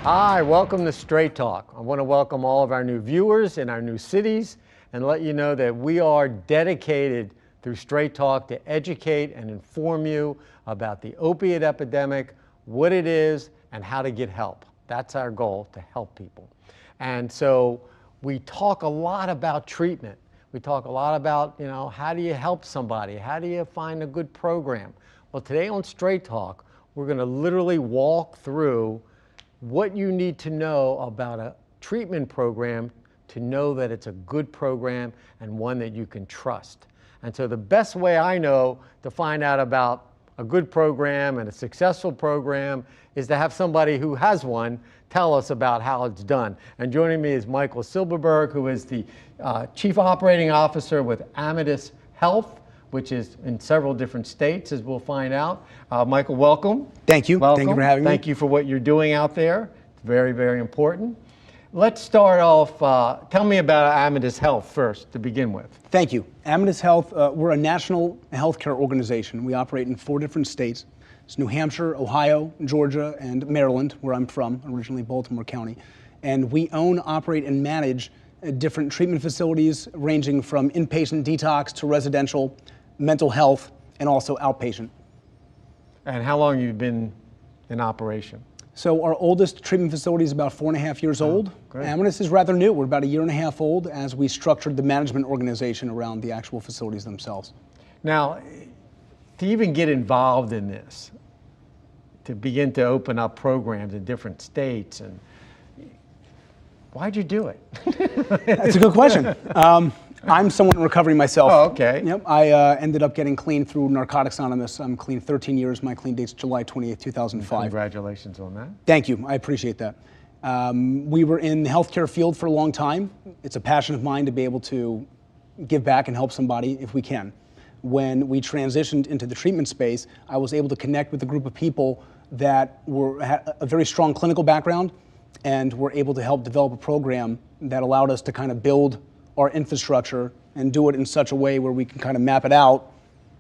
Hi, welcome to Straight Talk. I want to welcome all of our new viewers in our new cities and let you know that we are dedicated through Straight Talk to educate and inform you about the opiate epidemic, what it is, and how to get help. That's our goal, to help people. And so we talk a lot about treatment. We talk a lot about, how do you help somebody? How do you find a good program? Well, today on Straight Talk, we're going to literally walk through what you need to know about a treatment program to know that it's a good program and one that you can trust. And so the best way I know to find out about a good program and a successful program is to have somebody who has one tell us about how it's done. And joining me is Michael Silberman, who is the Chief Operating Officer with Amatus Health, which is in several different states, as we'll find out. Michael, welcome. Thank you. Welcome. Thank you for having me. Thank you for what you're doing out there. It's very, very important. Let's start off, tell me about Amatus Health first to begin with. Thank you. Amatus Health, we're a national healthcare organization. We operate in 4 different states. It's New Hampshire, Ohio, Georgia, and Maryland, where I'm from, originally Baltimore County. And we own, operate, and manage different treatment facilities ranging from inpatient detox to residential, mental health, and also outpatient. And how long have you been in operation? So our oldest treatment facility is about 4.5 years old. Great. Amatus is rather new. We're about 1.5 years old as we structured the management organization around the actual facilities themselves. Now, to even get involved in this, to begin to open up programs in different states, and why'd you do it? That's a good question. I'm someone in recovery myself. Oh, okay. Yep. I ended up getting clean through Narcotics Anonymous. I'm clean 13 years. My clean date's July 28th, 2005. Congratulations on that. Thank you. I appreciate that. We were in the healthcare field for a long time. It's a passion of mine to be able to give back and help somebody if we can. When we transitioned into the treatment space, I was able to connect with a group of people that had a very strong clinical background and were able to help develop a program that allowed us to kind of build our infrastructure and do it in such a way where we can kind of map it out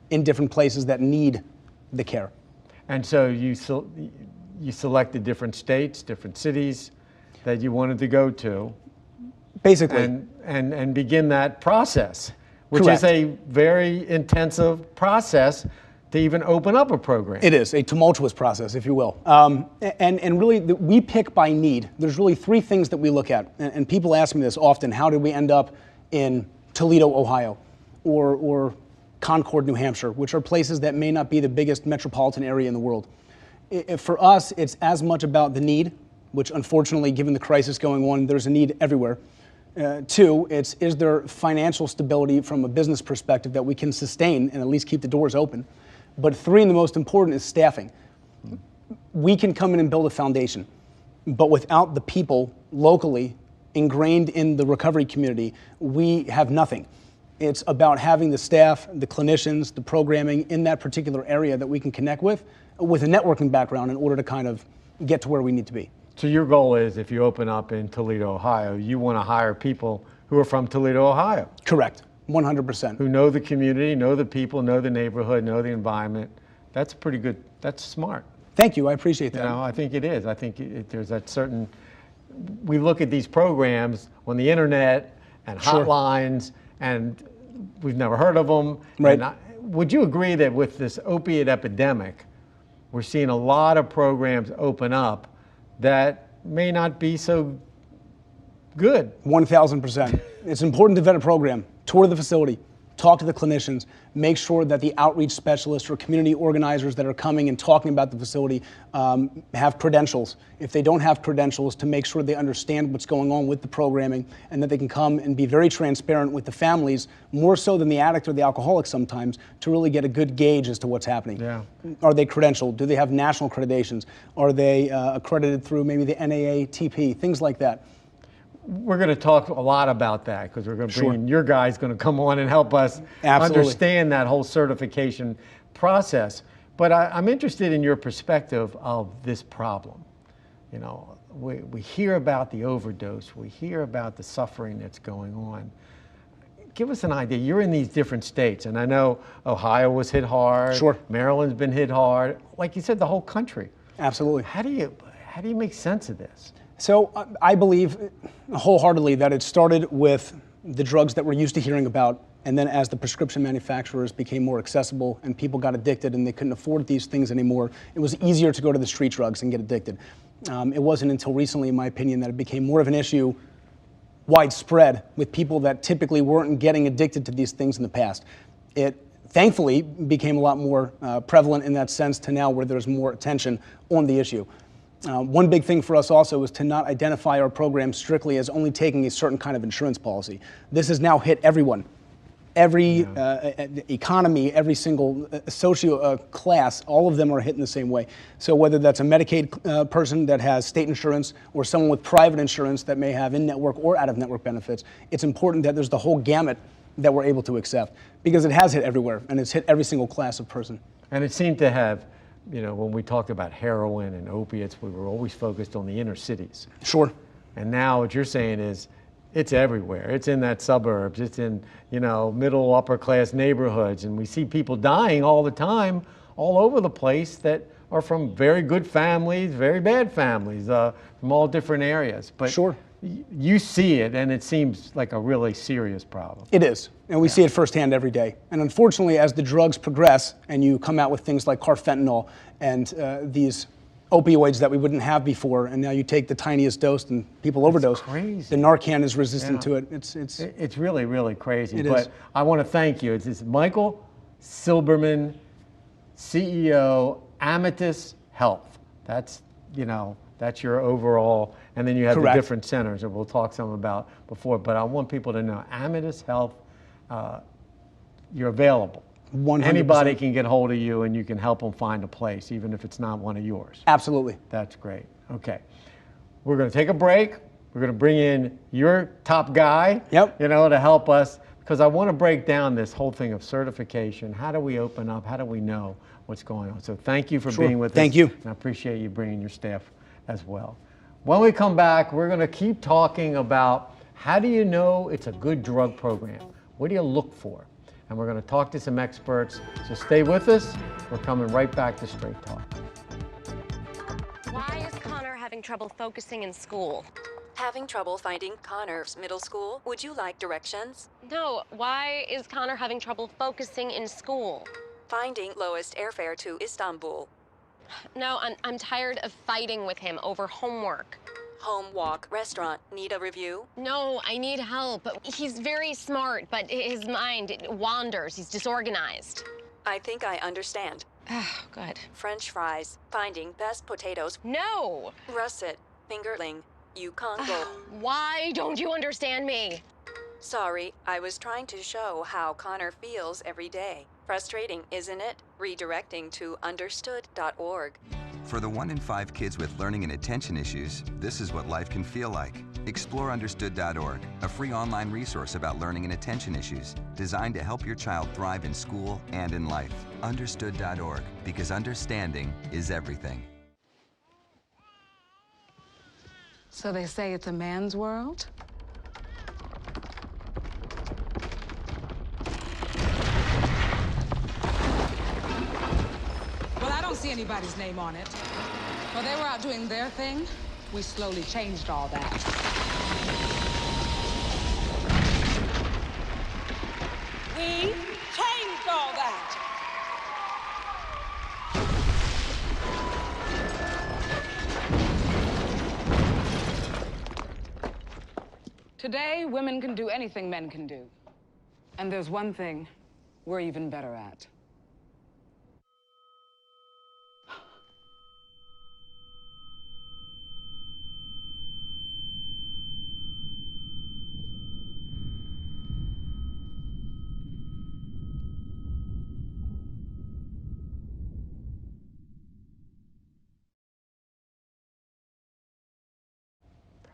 in different places that need the care. And so you selected different states, different cities that you wanted to go to. Basically. And begin that process, which Correct. is a very intensive process to even open up a program. It is a tumultuous process, if you will. And really, we pick by need. There's really 3 things that we look at. And people ask me this often: how did we end up in Toledo, Ohio, or Concord, New Hampshire, which are places that may not be the biggest metropolitan area in the world? For us, it's as much about the need, which unfortunately, given the crisis going on, there's a need everywhere. 2, is there financial stability from a business perspective that we can sustain and at least keep the doors open? But 3, and the most important, is staffing. We can come in and build a foundation, but without the people locally ingrained in the recovery community, we have nothing. It's about having the staff, the clinicians, the programming in that particular area that we can connect with a networking background in order to kind of get to where we need to be. So your goal is, if you open up in Toledo, Ohio, you want to hire people who are from Toledo, Ohio. Correct, 100%. Who know the community, know the people, know the neighborhood, know the environment. That's pretty good. That's smart. Thank you, I appreciate that. I think it is. I think there's that certain, we look at these programs on the internet and hotlines, and we've never heard of them. Right. Would you agree that with this opiate epidemic, we're seeing a lot of programs open up that may not be so good? 1,000%. It's important to vet a program, tour the facility, talk to the clinicians, make sure that the outreach specialists or community organizers that are coming and talking about the facility have credentials. If they don't have credentials, to make sure they understand what's going on with the programming and that they can come and be very transparent with the families, more so than the addict or the alcoholic sometimes, to really get a good gauge as to what's happening. Yeah. Are they credentialed? Do they have national accreditations? Are they accredited through maybe the NAATP? Things like that. We're going to talk a lot about that because we're going to bring in your guys going to come on and help us understand that whole certification process. But I'm interested in your perspective of this problem. We hear about the overdose. We hear about the suffering that's going on. Give us an idea. You're in these different states, and I know Ohio was hit hard. Sure. Maryland's been hit hard. Like you said, the whole country. Absolutely. How How do you make sense of this? So I believe wholeheartedly that it started with the drugs that we're used to hearing about, and then as the prescription manufacturers became more accessible and people got addicted and they couldn't afford these things anymore, it was easier to go to the street drugs and get addicted. It wasn't until recently, in my opinion, that it became more of an issue widespread with people that typically weren't getting addicted to these things in the past. It thankfully became a lot more prevalent in that sense to now where there's more attention on the issue. One big thing for us also is to not identify our program strictly as only taking a certain kind of insurance policy. This has now hit everyone. Every economy, every single socio class, all of them are hit in the same way. So whether that's a Medicaid person that has state insurance or someone with private insurance that may have in-network or out-of-network benefits, it's important that there's the whole gamut that we're able to accept, because it has hit everywhere and it's hit every single class of person. And it seemed to have, you know, when we talked about heroin and opiates, we were always focused on the inner cities. Sure. And now what you're saying is it's everywhere. It's in that suburbs. It's in, you know, middle, upper class neighborhoods. And we see people dying all the time, all over the place, that are from very good families, very bad families, from all different areas. But sure. You see it, and it seems like a really serious problem. It is, and we see it firsthand every day. And unfortunately, as the drugs progress and you come out with things like carfentanil and these opioids that we wouldn't have before, and now you take the tiniest dose and people overdose. Crazy. The Narcan is resistant to it. It's really, really crazy. It but is. I want to thank you. It's Michael Silberman, CEO, Amatus Health. That's, you know, that's your overall, and then you have Correct. the different centers that we'll talk some about before. But I want people to know, Amatus Health, you're available. 100%. Anybody can get hold of you and you can help them find a place, even if it's not one of yours. Absolutely. That's great. Okay. We're going to take a break. We're going to bring in your top guy, Yep. you know, to help us, because I want to break down this whole thing of certification. How do we open up? How do we know what's going on? So thank you for Sure. being with us. Thank you. And I appreciate you bringing your staff as well. When we come back, we're going to keep talking about how do you know it's a good drug program? What do you look for? And we're going to talk to some experts. So stay with us. We're coming right back to Straight Talk. Why is Connor having trouble focusing in school? Having trouble finding Connor's middle school? Would you like directions? No, why is Connor having trouble focusing in school? Finding lowest airfare to Istanbul. No, I'm tired of fighting with him over homework. Home walk restaurant. Need a review? No, I need help. He's very smart, but his mind wanders. He's disorganized. I think I understand. Oh, good. French fries. Finding best potatoes. No! Russet. Fingerling. Yukon Gold. Why don't you understand me? Sorry, I was trying to show how Connor feels every day. Frustrating, isn't it? Redirecting to understood.org. For the 1 in 5 kids with learning and attention issues, this is what life can feel like. Explore understood.org, a free online resource about learning and attention issues, designed to help your child thrive in school and in life. Understood.org, because understanding is everything. So they say it's a man's world? Well, I don't see anybody's name on it. While they were out doing their thing, we slowly changed all that. We changed all that. Today, women can do anything men can do. And there's one thing we're even better at.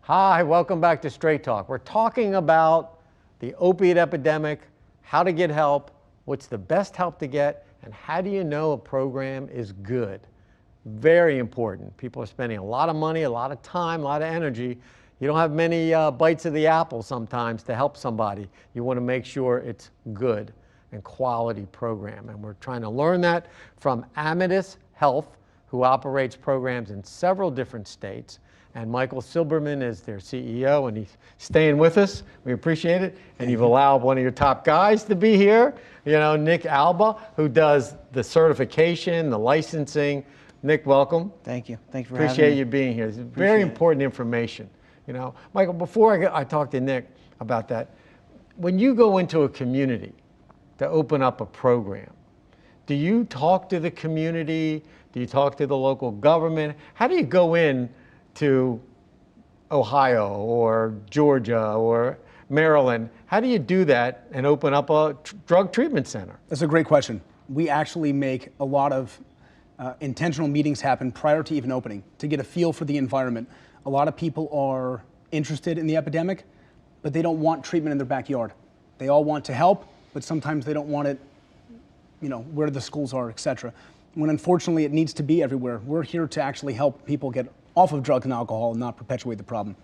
Hi, welcome back to Straight Talk. We're talking about the opiate epidemic, how to get help, what's the best help to get, and how do you know a program is good? Very important. People are spending a lot of money, a lot of time, a lot of energy. You don't have many bites of the apple sometimes to help somebody. You want to make sure it's good and quality program. And we're trying to learn that from Amatus Health. who operates programs in several different states. And Michael Silberman is their CEO, and he's staying with us. We appreciate it. And you've allowed one of your top guys to be here, Nick Albaugh, who does the certification, the licensing. Nick, welcome. Thank you. Thank you for having me. Appreciate you being here. It's very important information. Michael, before I talk to Nick about that, when you go into a community to open up a program, do you talk to the community? Do you talk to the local government? How do you go in to Ohio or Georgia or Maryland? How do you do that and open up a drug treatment center? That's a great question. We actually make a lot of intentional meetings happen prior to even opening to get a feel for the environment. A lot of people are interested in the epidemic, but they don't want treatment in their backyard. They all want to help, but sometimes they don't want it, where the schools are, et cetera. When unfortunately it needs to be everywhere. We're here to actually help people get off of drugs and alcohol and not perpetuate the problem.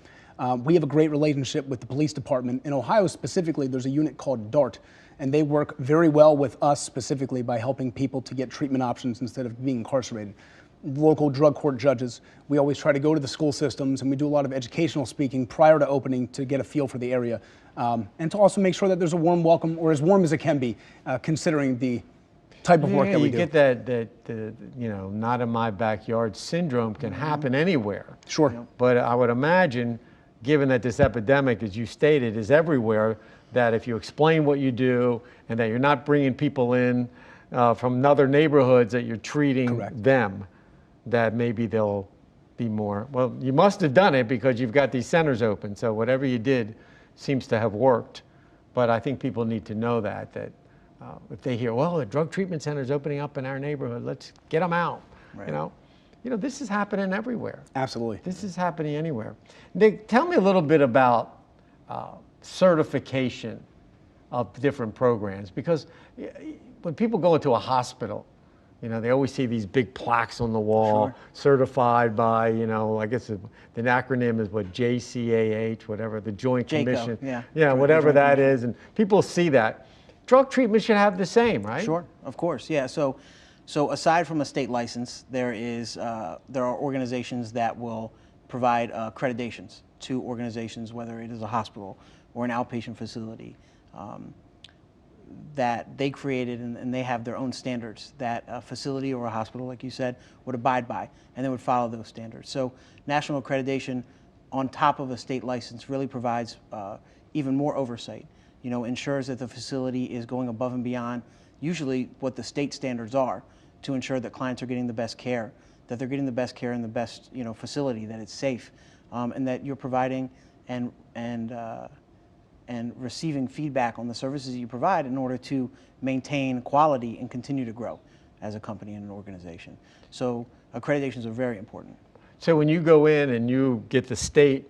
We have a great relationship with the police department. In Ohio specifically, there's a unit called DART, and they work very well with us specifically by helping people to get treatment options instead of being incarcerated. Local drug court judges, we always try to go to the school systems, and we do a lot of educational speaking prior to opening to get a feel for the area, and to also make sure that there's a warm welcome, or as warm as it can be, considering the type of work that we do. You get that not in my backyard syndrome can happen anywhere. Sure. But I would imagine, given that this epidemic, as you stated, is everywhere, that if you explain what you do and that you're not bringing people in from other neighborhoods, that you're treating them, that maybe they'll be more, well, you must have done it because you've got these centers open. So whatever you did seems to have worked. But I think people need to know that if they hear, well, the drug treatment center is opening up in our neighborhood, let's get them out. Right. This is happening everywhere. Absolutely. This is happening anywhere. Nick, tell me a little bit about certification of different programs, because when people go into a hospital, they always see these big plaques on the wall, certified by, I guess the acronym is what, JCAH, whatever, the Joint Commission. Yeah, whatever that is, and people see that. Drug treatment should have the same, right? Sure, of course, yeah. So aside from a state license, there are organizations that will provide accreditations to organizations, whether it is a hospital or an outpatient facility, that they created, and they have their own standards that a facility or a hospital, like you said, would abide by, and they would follow those standards. So national accreditation on top of a state license really provides even more oversight. Ensures that the facility is going above and beyond usually what the state standards are to ensure that clients are getting the best care, that they're getting the best care in the best facility, that it's safe, and that you're providing and receiving feedback on the services you provide in order to maintain quality and continue to grow as a company and an organization. So accreditations are very important. So when you go in and you get the state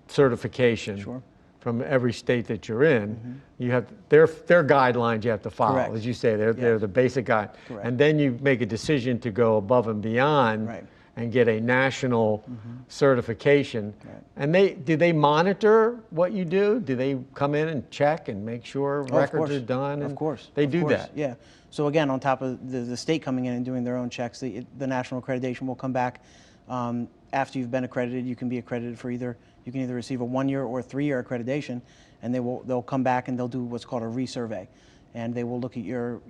certification from every state that you're in, you have their guidelines you have to follow. As you say, they're the basic guide. And then you make a decision to go above and beyond and get a national certification. And do they monitor what you do? Do they come in and check and make sure records are done? Of course. They do that. Yeah. So again, on top of the state coming in and doing their own checks, the national accreditation will come back. After you've been accredited, you can be accredited for you can either receive a 1-year or a 3-year accreditation, and they'll come back and they'll do what's called a resurvey, and they will look at your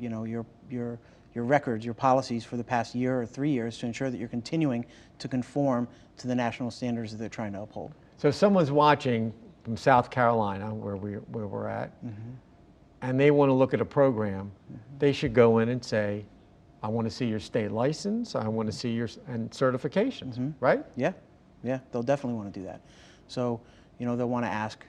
records, your policies for the past year or 3 years to ensure that you're continuing to conform to the national standards that they're trying to uphold. So if someone's watching from South Carolina, where we're at, and they want to look at a program, they should go in and say, I want to see your state license, I want to see your certifications, right? Yeah, they'll definitely want to do that. So, they'll want to ask,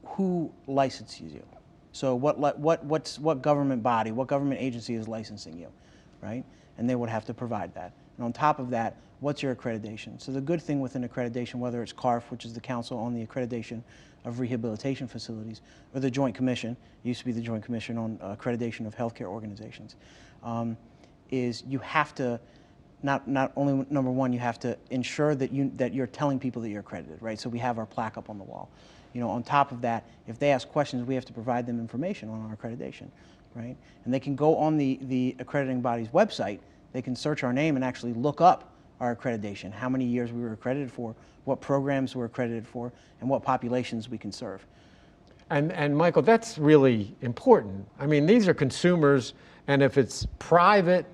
who licenses you? So what government body, what government agency is licensing you, right? And they would have to provide that. And on top of that, what's your accreditation? So the good thing with an accreditation, whether it's CARF, which is the Council on the Accreditation of Rehabilitation Facilities, or the Joint Commission, it used to be the Joint Commission on Accreditation of Healthcare Organizations, is you have to, not only, number one, you have to ensure that you're telling people that you're accredited, right? So we have our plaque up on the wall. On top of that, if they ask questions, we have to provide them information on our accreditation, right? And they can go on the accrediting body's website they can search our name and actually look up our accreditation, how many years we were accredited for, what programs we're accredited for, and what populations we can serve. And Michael, that's really important. I mean, these are consumers, and if it's private,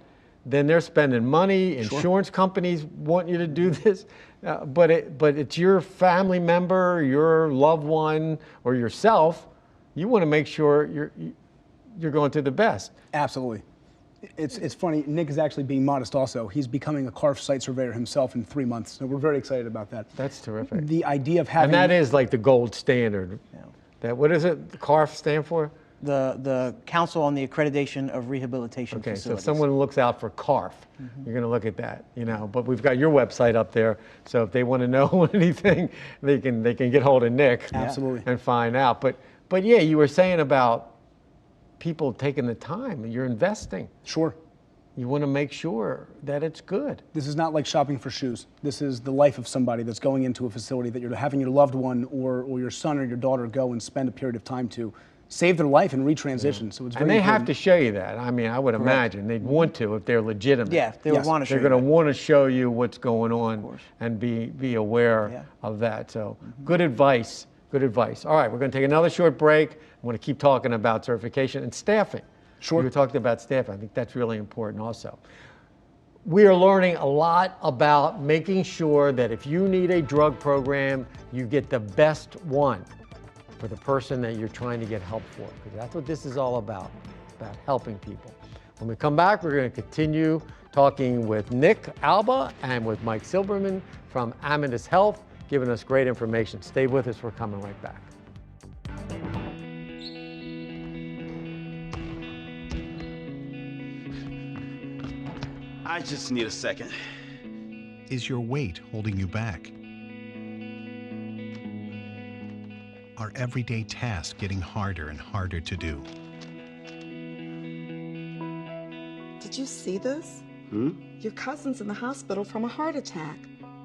then they're spending money. Insurance companies want you to do this, but it's your family member, your loved one, or yourself. You want to make sure you're going to the best. Absolutely. It's funny, Nick is actually being modest also. He's becoming a CARF site surveyor himself in 3 months, so we're very excited about that. That's terrific. The idea of having... And that is like the gold standard. Yeah. What is it, the CARF stand for? The Council on the Accreditation of Rehabilitation Okay, Facilities. so if someone looks out for CARF, you're going to look at that, you know. But we've got your website up there, so if they want to know anything, they can get hold of Nick. Absolutely. And find out. But yeah, you were saying about people taking the time, and you're investing. Sure. You want to make sure that it's good. This is not like shopping for shoes. This is the life of somebody that's going into a facility that you're having your loved one or your son or your daughter go and spend a period of time to save their life and retransition. So it's very And they have important. to show you that. I mean, I would imagine they'd want to if they're legitimate. Yeah, they would want to show They're you going to that. want to show you what's going on and be aware of that. So good advice. Good advice. All right, we're going to take another short break. I want to keep talking about certification and staffing. Sure. We were talking about staffing. I think that's really important also. We are learning a lot about making sure that if you need a drug program, you get the best one for the person that you're trying to get help for, because that's what this is all about helping people. When we come back, we're going to continue talking with Nick Albaugh and with Mike Silberman from Amatus Health, giving us great information. Stay with us. We're coming right back. I just need a second. Is your weight holding you back? Are everyday tasks getting harder and harder to do? Did you see this? Your cousin's in the hospital from a heart attack.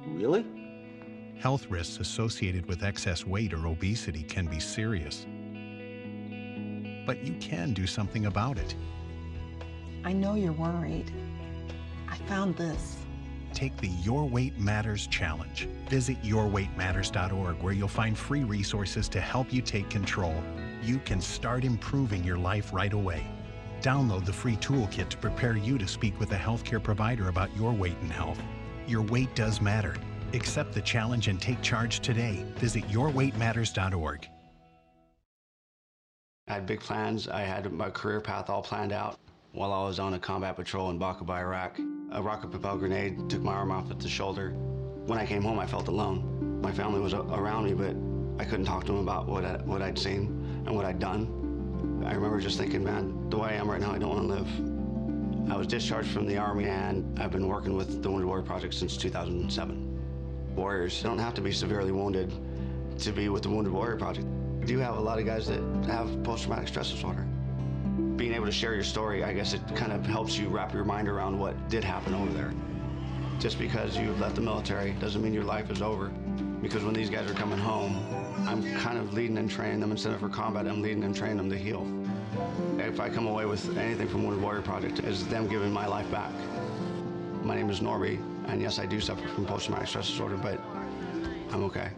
Really? Health risks associated with excess weight or obesity can be serious. But you can do something about it. I know you're worried. I found this. Take the Your Weight Matters Challenge. Visit yourweightmatters.org, where you'll find free resources to help you take control. You can start improving your life right away. Download the free toolkit to prepare you to speak with a healthcare provider about your weight and health. Your weight does matter. Accept the challenge and take charge today. Visit yourweightmatters.org. I had big plans. I had my career path all planned out. While I was on a combat patrol in Albaugh, Iraq, a rocket-propelled grenade took my arm off at the shoulder. When I came home, I felt alone. My family was around me, but I couldn't talk to them about what I'd seen and what I'd done. I remember just thinking, man, the way I am right now, I don't want to live. I was discharged from the Army, and I've been working with the Wounded Warrior Project since 2007. Warriors don't have to be severely wounded to be with the Wounded Warrior Project. We do have a lot of guys that have post-traumatic stress disorder. Being able to share your story, I guess it kind of helps you wrap your mind around what did happen over there. Just because you've left the military doesn't mean your life is over. Because when these guys are coming home, I'm kind of leading and training them. Instead of for combat, I'm leading and training them to heal. If I come away with anything from Wounded Warrior Project, it's them giving my life back. My name is Norby, and yes, I do suffer from post-traumatic stress disorder, but I'm okay.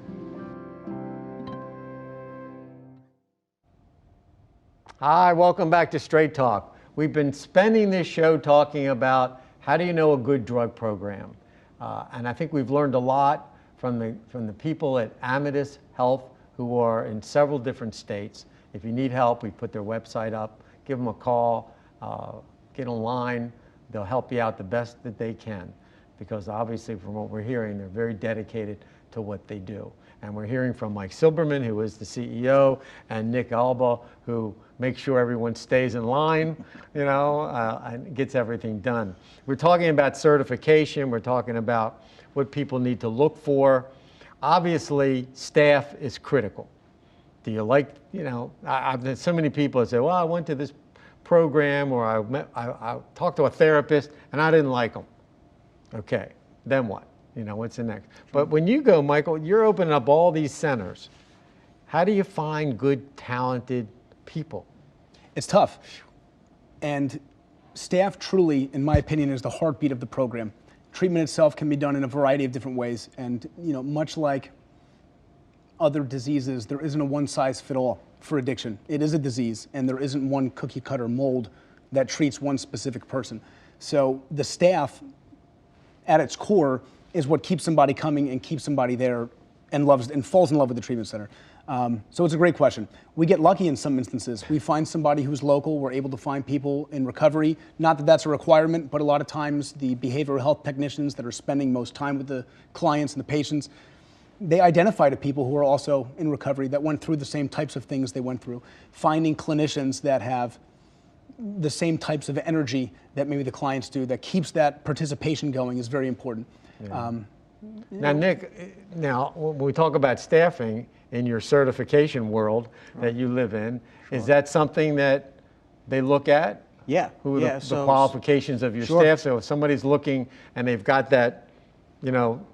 Hi, welcome back to Straight Talk. We've been spending this show talking about how do you know a good drug program, and I think we've learned a lot from the people at Amatus Health, who are in several different states. If you need help, we put their website up. Give them a call, get online. They'll help you out the best that they can, because obviously from what we're hearing, they're very dedicated to what they do. And we're hearing from Mike Silberman, who is the CEO, and Nick Albaugh, who makes sure everyone stays in line, you know, and gets everything done. We're talking about certification. We're talking about what people need to look for. Obviously, staff is critical. Do you like, you know, I've had so many people that say, well, I went to this program, or I talked to a therapist and I didn't like them. Okay, then what? You know, what's the next? But when you go, Michael, you're opening up all these centers. How do you find good, talented people? It's tough. And Staff truly, in my opinion, is the heartbeat of the program. Treatment itself can be done in a variety of different ways, and much like other diseases, there isn't a one-size-fits-all for addiction. It is a disease, and there isn't one cookie-cutter mold that treats one specific person. So the staff, at its core, is what keeps somebody coming and keeps somebody there and falls in love with the treatment center. So it's a great question. We get lucky in some instances. We find somebody who's local. We're able to find people in recovery. Not that that's a requirement, but a lot of times the behavioral health technicians that are spending most time with the clients and the patients, they identify to people who are also in recovery that went through the same types of things they went through. Finding clinicians that have the same types of energy that maybe the clients do that keeps that participation going is very important. Yeah. Now, Nick, when we talk about staffing in your certification world that you live in, is that something that they look at? Yeah. Who are the qualifications of your staff? So if somebody's looking and they've got that,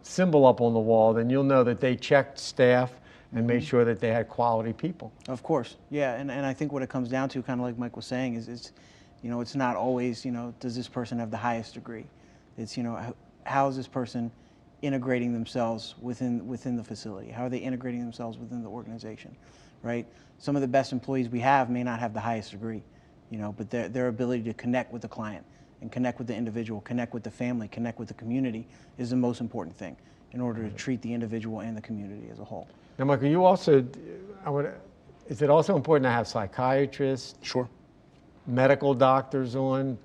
symbol up on the wall, then you'll know that they checked staff and made sure that they had quality people. Of course, yeah, and I think what it comes down to, kind of like Mike was saying, is it's not always, does this person have the highest degree? It's, how is this person integrating themselves within the facility? How are they integrating themselves within the organization, right? Some of the best employees we have may not have the highest degree, but their ability to connect with the client and connect with the individual, connect with the family, connect with the community is the most important thing in order to treat the individual and the community as a whole. Now, Michael, you also, is it also important to have psychiatrists? Sure. Medical doctors on?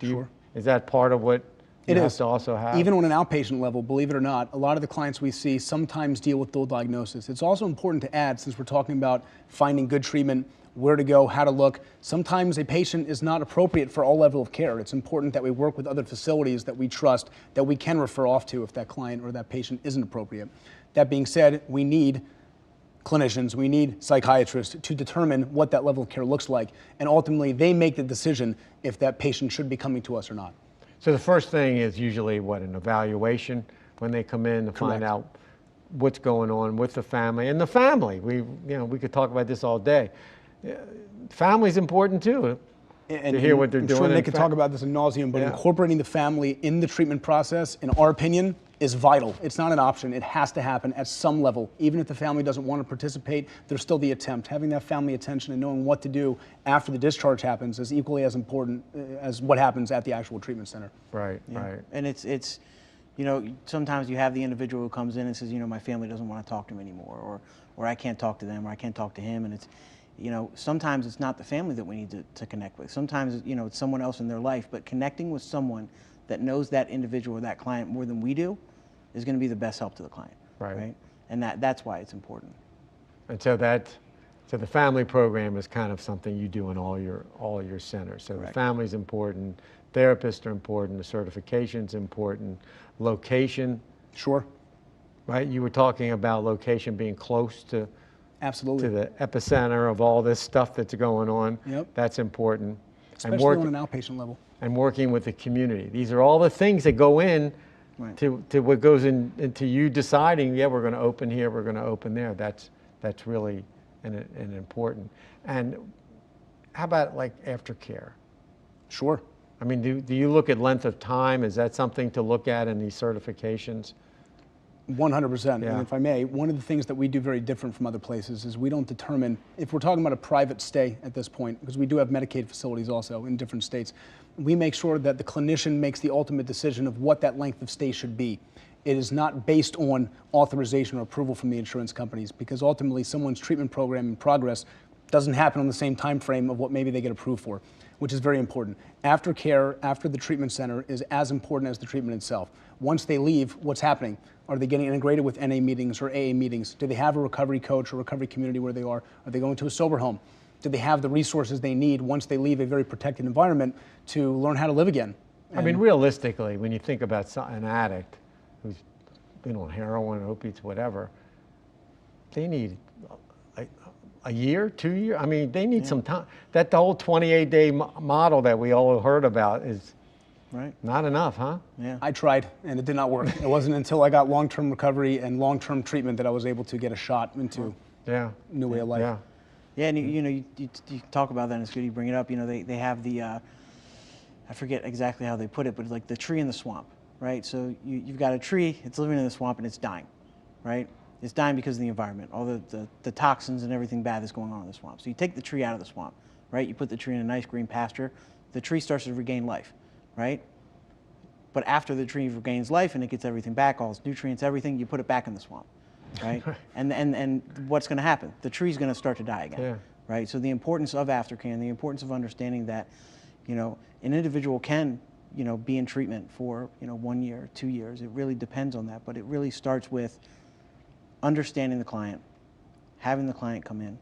Is that part of what you have to also have? Even on an outpatient level, believe it or not, a lot of the clients we see sometimes deal with dual diagnosis. It's also important to add, since we're talking about finding good treatment, where to go, how to look, sometimes a patient is not appropriate for all level of care. It's important that we work with other facilities that we trust, that we can refer off to if that client or that patient isn't appropriate. That being said, we need clinicians, we need psychiatrists to determine what that level of care looks like, and ultimately they make the decision if that patient should be coming to us or not. So the first thing is usually an evaluation when they come in to find out what's going on with the family. And the family, we could talk about this all day. Family's important too, to hear what they're doing. I'm sure Nick could talk about this ad nauseum, but incorporating the family in the treatment process, in our opinion, is vital. It's not an option. It has to happen at some level. Even if the family doesn't want to participate, there's still the attempt. Having that family attention and knowing what to do after the discharge happens is equally as important as what happens at the actual treatment center. Right, right. And it's sometimes you have the individual who comes in and says, my family doesn't want to talk to me anymore, or I can't talk to them, or I can't talk to him, and it's, sometimes it's not the family that we need to connect with. Sometimes, it's someone else in their life, but connecting with someone that knows that individual or that client more than we do is going to be the best help to the client. Right? And that's why it's important. And so the family program is kind of something you do in all your centers. So the family's important, therapists are important, the certification's important, location. Sure. Right? You were talking about location being close to Absolutely. To the epicenter of all this stuff that's going on. Yep. That's important. Especially on an outpatient level. And working with the community. These are all the things that go in to what goes into you deciding, we're going to open here, we're going to open there. That's really an important. And how about like aftercare? Sure. I mean, do you look at length of time? Is that something to look at in these certifications? 100%. And if I may, one of the things that we do very different from other places is we don't determine, if we're talking about a private stay at this point, because we do have Medicaid facilities also in different states, we make sure that the clinician makes the ultimate decision of what that length of stay should be. It is not based on authorization or approval from the insurance companies, because ultimately someone's treatment program in progress doesn't happen on the same time frame of what maybe they get approved for, which is very important. Aftercare after the treatment center is as important as the treatment itself. Once they leave, what's happening? Are they getting integrated with NA meetings or AA meetings? Do they have a recovery coach or recovery community where they are? Are they going to a sober home? Do they have the resources they need once they leave a very protected environment to learn how to live again? I mean, realistically, when you think about an addict who's been on heroin, opiates, whatever, they need a year, 2 years. I mean, they need some time. The whole 28-day model that we all heard about is not enough, huh? Yeah. I tried, and it did not work. It wasn't until I got long-term recovery and long-term treatment that I was able to get a shot into new way of life. Yeah, and you talk about that, and it's good you bring it up. They have the I forget exactly how they put it, but like the tree in the swamp, right? So you've got a tree, it's living in the swamp and it's dying, right? It's dying because of the environment, all the toxins and everything bad that's going on in the swamp. So you take the tree out of the swamp, right? You put the tree in a nice green pasture, the tree starts to regain life, right? But after the tree regains life and it gets everything back, all its nutrients, everything, you put it back in the swamp, right? and what's going to happen? The tree's going to start to die again, right? So the importance of aftercare and the importance of understanding that, you know, an individual can, you know, be in treatment for, you know, 1 year, 2 years. It really depends on that, but it really starts with understanding the client, having the client come in,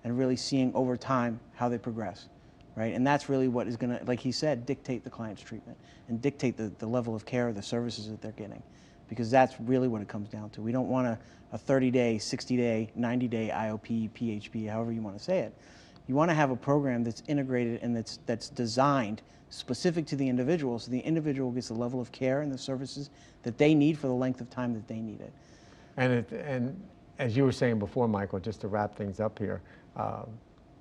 and really seeing over time how they progress, right? And that's really what is going to, like he said, dictate the client's treatment and dictate the level of care, the services that they're getting, because that's really what it comes down to. We don't want a 30-day, 60-day, 90-day IOP, PHP, however you want to say it. You want to have a program that's integrated and that's designed specific to the individual, so the individual gets the level of care and the services that they need for the length of time that they need it. And as you were saying before, Michael, just to wrap things up here,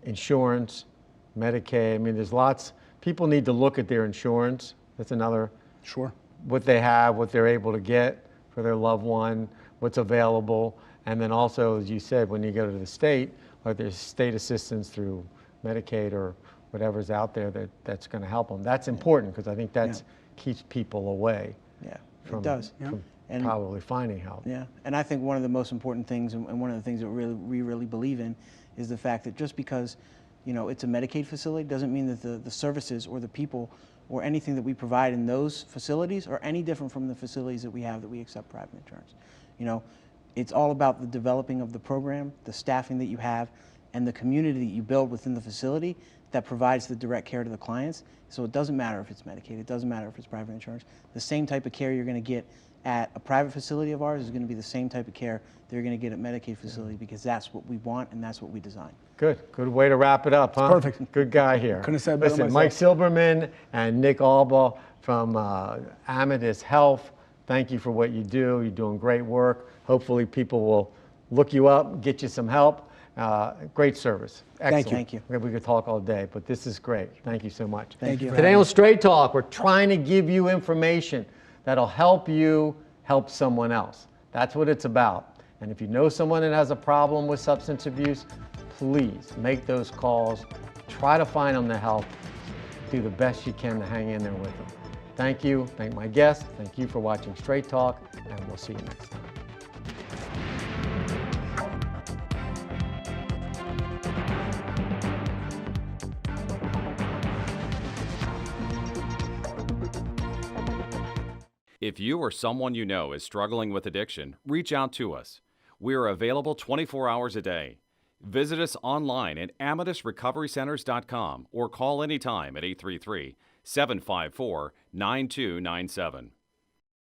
insurance, Medicaid, I mean, there's lots, people need to look at their insurance. That's another, what they have, what they're able to get for their loved one, what's available. And then also, as you said, when you go to the state, or there's state assistance through Medicaid or whatever's out there that's going to help them. That's important because I think that keeps people away. From, it does. From and probably finding help. Yeah, and I think one of the most important things, and one of the things that we really believe in, is the fact that just because, you know, it's a Medicaid facility doesn't mean that the services or the people or anything that we provide in those facilities are any different from the facilities that we have that we accept private insurance. You know, it's all about the developing of the program, the staffing that you have, and the community that you build within the facility that provides the direct care to the clients. So it doesn't matter if it's Medicaid, it doesn't matter if it's private insurance. The same type of care you're going to get at a private facility of ours is going to be the same type of care they're going to get at Medicaid facility, because that's what we want and that's what we design. Good way to wrap it up, huh? Perfect. Good guy here. Couldn't have said it better Listen, myself. Mike Silberman and Nick Albaugh from Amatus Health, thank you for what you do. You're doing great work. Hopefully people will look you up, get you some help. Great service. Excellent. Thank you. We could talk all day, but this is great. Thank you so much. Thank you. Today on Straight Talk, we're trying to give you information that'll help you help someone else. That's what it's about. And if you know someone that has a problem with substance abuse, please make those calls. Try to find them the help. Do the best you can to hang in there with them. Thank you. Thank my guests. Thank you for watching Straight Talk, and we'll see you next time. If you or someone you know is struggling with addiction, reach out to us. We are available 24 hours a day. Visit us online at AmatusRecoveryCenters.com or call anytime at 833-754-9297.